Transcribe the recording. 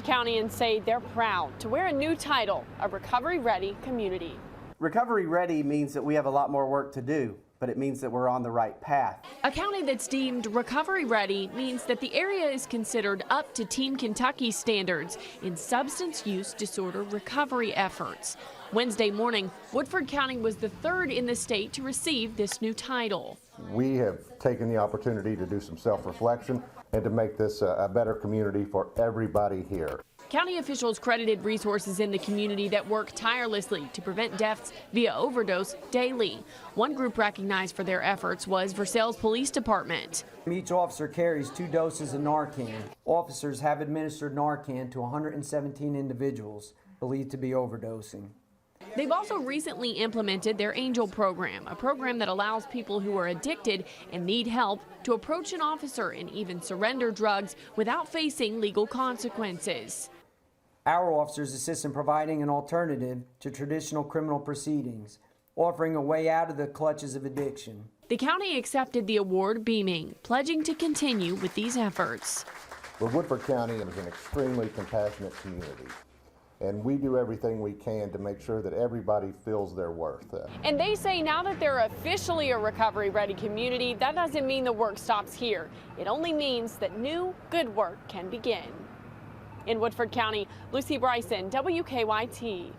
County and say they're proud to wear a new title, a recovery-ready community. Recovery-ready means that we have a lot more work to do, but it means that we're on the right path. A county that's deemed recovery-ready means that the area is considered up to Team Kentucky standards in substance use disorder recovery efforts. Wednesday morning, Woodford County was the third in the state to receive this new title. We have taken the opportunity to do some self-reflection and to make this a better community for everybody here. County officials credited resources in the community that work tirelessly to prevent deaths via overdose daily. One group recognized for their efforts was Versailles Police Department. Each officer carries 2 doses of Narcan. Officers have administered Narcan to 117 individuals believed to be overdosing. They've also recently implemented their Angel program, a program that allows people who are addicted and need help to approach an officer and even surrender drugs without facing legal consequences. Our officers assist in providing an alternative to traditional criminal proceedings, offering a way out of the clutches of addiction. The county accepted the award beaming, pledging to continue with these efforts. Well, Woodford County is an extremely compassionate community, and we do everything we can to make sure that everybody feels their worth. And they say now that they're officially a recovery-ready community, that doesn't mean the work stops here. It only means that new, good work can begin. In Woodford County, Lucy Bryson, WKYT.